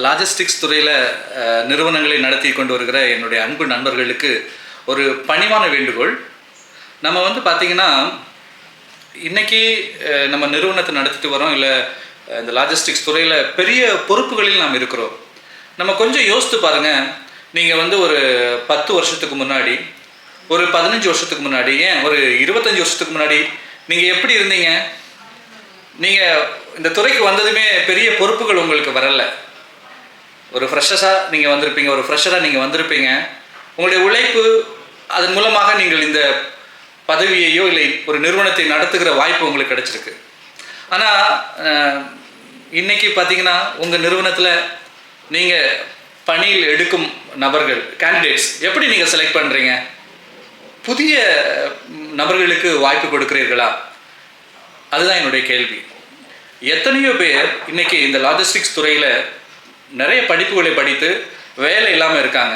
Logistics துறையில் நிறுவனங்களை நடத்தி கொண்டு வருகிற என்னுடைய அன்பு நண்பர்களுக்கு ஒரு பணிவான வேண்டுகோள். நம்ம பார்த்திங்கன்னா இன்றைக்கி நம்ம நிறுவனத்தை நடத்திட்டு வரோம், இல்லை இந்த லாஜிஸ்டிக்ஸ் துறையில் பெரிய பொறுப்புகளில் நாம் இருக்கிறோம். நம்ம கொஞ்சம் யோசித்து பாருங்கள். நீங்கள் ஒரு 10 வருஷத்துக்கு முன்னாடி, ஒரு 15 வருஷத்துக்கு முன்னாடி, ஏன் ஒரு 25 வருஷத்துக்கு முன்னாடி நீங்கள் எப்படி இருந்தீங்க? நீங்கள் இந்த துறைக்கு வந்ததுமே பெரிய பொறுப்புகள் உங்களுக்கு வரலை. ஒரு ஃப்ரெஷராக நீங்கள் வந்திருப்பீங்க. உங்களுடைய உழைப்பு அதன் மூலமாக நீங்கள் இந்த பதவியையோ இல்லை ஒரு நிறுவனத்தை நடத்துகிற வாய்ப்பு உங்களுக்கு கிடைச்சிருக்கு. ஆனால் இன்றைக்கி பார்த்தீங்கன்னா உங்கள் நிறுவனத்தில் நீங்கள் பணியில் எடுக்கும் நபர்கள், கேண்டிடேட்ஸ் எப்படி நீங்கள் செலக்ட் பண்ணுறீங்க? புதிய நபர்களுக்கு வாய்ப்பு கொடுக்குறீர்களா? அதுதான் என்னுடைய கேள்வி. எத்தனையோ பேர் இன்றைக்கி இந்த லாஜிஸ்டிக்ஸ் துறையில் நிறைய படிப்புகளை படித்து வேலை இல்லாமல் இருக்காங்க.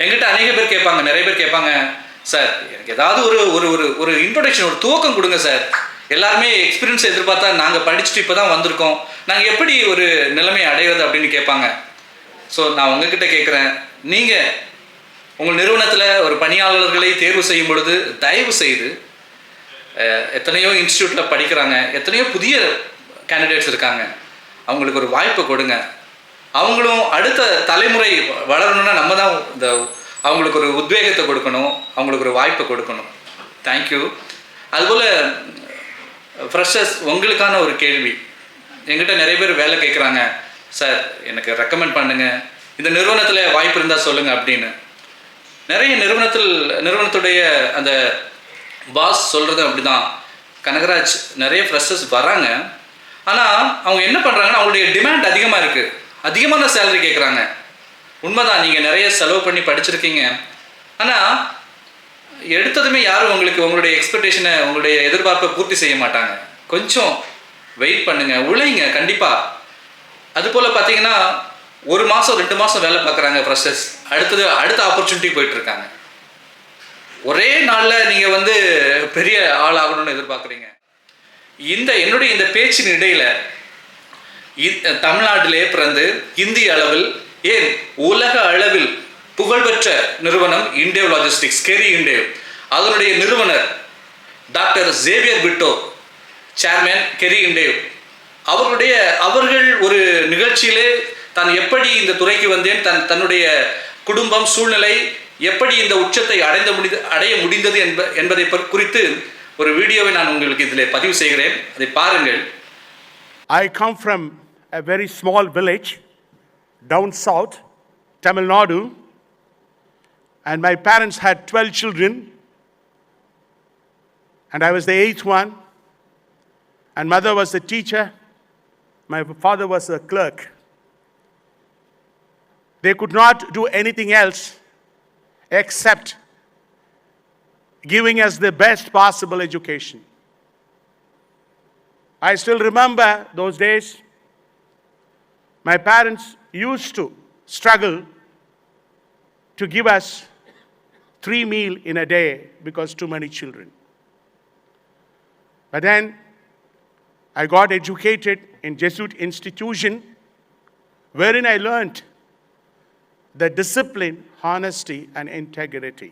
எங்கிட்ட நிறைய பேர் கேட்பாங்க, சார் எனக்கு ஏதாவது ஒரு ஒரு ஒரு இன்ட்ரோடக்ஷன், ஒரு துவக்கம் கொடுங்க சார். எல்லாருமே எக்ஸ்பீரியன்ஸ் எதிர்பார்த்தா நாங்கள் படிச்சுட்டு இப்போ தான் வந்திருக்கோம், நாங்கள் எப்படி ஒரு நிலைமையை அடைகிறது அப்படின்னு கேட்பாங்க. ஸோ நான் உங்ககிட்ட கேட்குறேன், நீங்கள் உங்கள் நிறுவனத்தில் ஒரு பணியாளர்களை தேர்வு செய்யும் பொழுது தயவு செய்து எத்தனையோ இன்ஸ்டியூட்டில் படிக்கிறாங்க, எத்தனையோ புதிய கேண்டிடேட்ஸ் இருக்காங்க, அவங்களுக்கு ஒரு வாய்ப்பை கொடுங்க. அவங்களும் அடுத்த தலைமுறை வளரணும்னா நம்ம தான் அவங்களுக்கு ஒரு உத்வேகத்தை கொடுக்கணும், அவங்களுக்கு ஒரு வாய்ப்பை கொடுக்கணும். தேங்க்யூ. அதுபோல் ஃப்ரெஷர்ஸ், உங்களுக்கான ஒரு கேள்வி. எங்கிட்ட நிறைய பேர் வேலை கேட்குறாங்க, சார் எனக்கு ரெக்கமெண்ட் பண்ணுங்கள், இந்த நிறுவனத்தில் வாய்ப்பு இருந்தால் சொல்லுங்கள் அப்படின்னு. நிறைய நிறுவனத்துடைய அந்த பாஸ் சொல்கிறது அப்படி தான். கனகராஜ், நிறைய ஃப்ரெஷர்ஸ் வராங்க, ஆனால் அவங்க என்ன பண்ணுறாங்கன்னா அவங்களுடைய டிமாண்ட் அதிகமாக இருக்குது, அதிகமான சேலரி கேட்குறாங்க. உண்மைதான், நீங்கள் நிறைய செலவு பண்ணி படிச்சிருக்கீங்க, ஆனால் எடுத்ததுமே யாரும் உங்களுடைய எக்ஸ்பெக்டேஷனை, உங்களுடைய எதிர்பார்ப்பை பூர்த்தி செய்ய மாட்டாங்க. கொஞ்சம் வெயிட் பண்ணுங்கள், உழைங்க கண்டிப்பாக. அதுபோல் பார்த்தீங்கன்னா 1 மாதம் 2 மாதம் வேலை பார்க்குறாங்க ஃப்ரெஷர்ஸ், அடுத்த ஆப்பர்ச்சுனிட்டி போயிட்டுருக்காங்க. ஒரே நாளில் நீங்கள் பெரிய ஆள் ஆகணும்னு எதிர்பார்க்குறீங்க. என்னுடைய இந்த பேச்சின் இடையில் தமிழ்நாட்டிலே பிறந்து இந்திய அளவில், ஏன் உலக அளவில் புகழ்பெற்ற நிறுவனம் இண்டேவ் லாஜிஸ்டிக்ஸ், கெரி இண்டேவ், அதனுடைய நிறுவனர் டாக்டர் ஜேவியர் பிரிட்டோ, சேர்மேன் கெரி இண்டேவ், அவர்கள் ஒரு நிகழ்ச்சியிலே தான் எப்படி இந்த துறைக்கு வந்தேன், தன்னுடைய குடும்பம் சூழ்நிலை எப்படி இந்த உச்சத்தை அடைய முடிந்தது என்பதை குறித்து ஒரு வீடியோவை நான் உங்களுக்கு இதில் பதிவு செய்கிறேன், அதை பாருங்கள். I come from a very small village down south, Tamil Nadu, and my parents had 12 children, and I was the 8th one, and mother was a teacher, my father was a clerk. They could not do anything else except giving us the best possible education. I still remember those days. My parents used to struggle to give us 3 meals in a day because too many children. But then I got educated in Jesuit institution, wherein I learned the discipline, honesty, and integrity.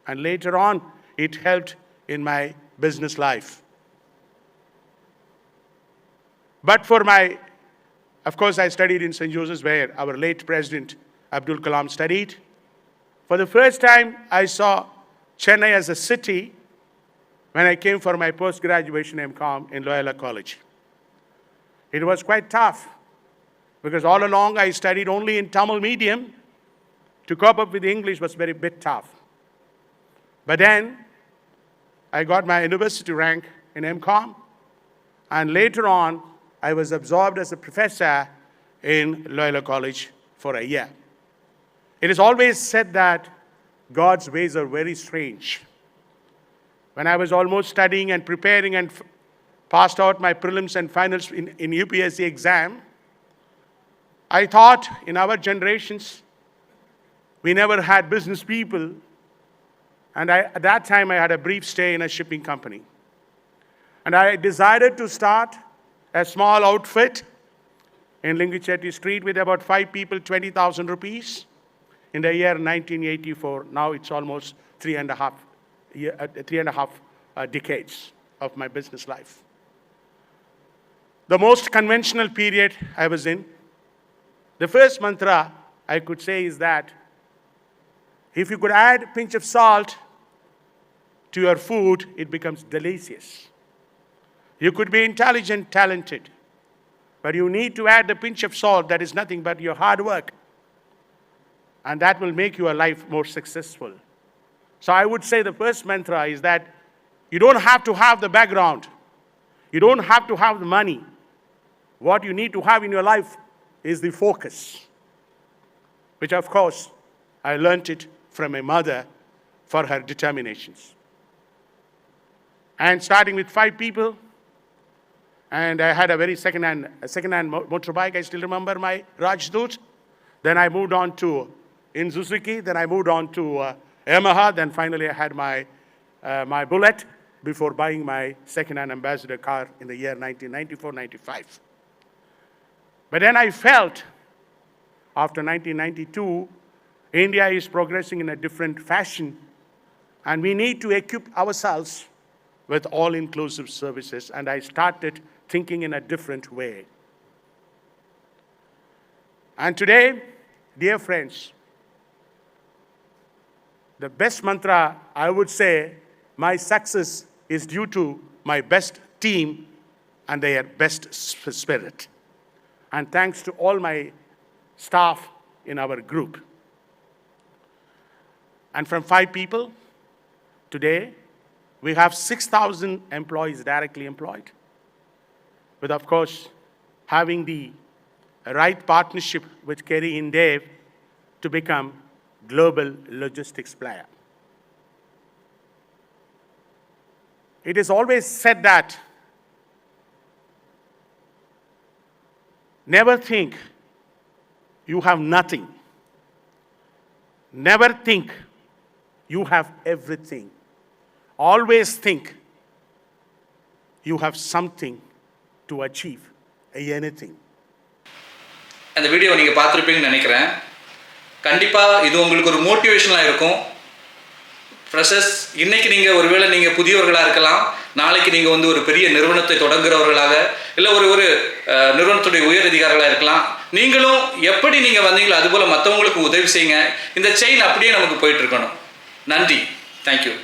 And later on, it helped in my business life. But of course, I studied in St. Joseph's, where our late President Abdul Kalam studied. For the first time, I saw Chennai as a city when I came for my post-graduation MCom in Loyola College. It was quite tough, because all along I studied only in Tamil medium. To cope up with English was very bit tough. But then I got my university rank in MCom, and later on I was absorbed as a professor in Loyola College for a year. It is always said that God's ways are very strange. When I was almost studying and preparing and passed out my prelims and finals in UPSC exam, I thought in our generations we never had business people, and at that time I had a brief stay in a shipping company. And I decided to start a small outfit in Linguichetti Street with about 5 people, 20,000 rupees. In the year 1984, now it's almost three and a half decades of my business life. The most conventional period I was in, the first mantra I could say is that if you could add a pinch of salt to your food, it becomes delicious. You could be intelligent, talented, but you need to add a pinch of salt that is nothing but your hard work, and that will make your life more successful. So I would say the first mantra is that you don't have to have the background. You don't have to have the money. What you need to have in your life is the focus, which of course I learned it from my mother for her determinations. And starting with 5 people, and I had a very second-hand motorbike. I still remember my Rajdoot. Then I moved on to in Suzuki. Then I moved on to Yamaha. Then finally I had my Bullet before buying my second-hand Ambassador car in the year 1994-95. But then I felt after 1992, India is progressing in a different fashion, and we need to equip ourselves with all-inclusive services, and I started thinking in a different way. And today, dear friends, the best mantra, I would say, my success is due to my best team and their best spirit. And thanks to all my staff in our group. And from 5 people, today, we have 6,000 employees directly employed, with, of course, having the right partnership with Kerry and Dave to become global logistics player. It is always said that never think you have nothing. Never think you have everything. Always think you have something to achieve, anything. அந்த video நீங்கள் பார்த்துருப்பீங்கன்னு நினைக்கிறேன். கண்டிப்பாக இது உங்களுக்கு ஒரு மோட்டிவேஷனாக இருக்கும். ஃப்ரெஷர்ஸ், இன்றைக்கி நீங்கள் ஒருவேளை நீங்கள் புதியவர்களாக இருக்கலாம், நாளைக்கு நீங்கள் வந்து ஒரு பெரிய நிறுவனத்தை தொடங்குறவர்களாக, இல்லை ஒரு நிறுவனத்துடைய உயர் அதிகாரிகளாக இருக்கலாம். நீங்களும் எப்படி நீங்கள் வந்தீங்களோ அதுபோல் மற்றவங்களுக்கு உதவி செய்யுங்க. இந்த செயின் அப்படியே நமக்கு போயிட்டு இருக்கணும். நன்றி. தேங்க்யூ.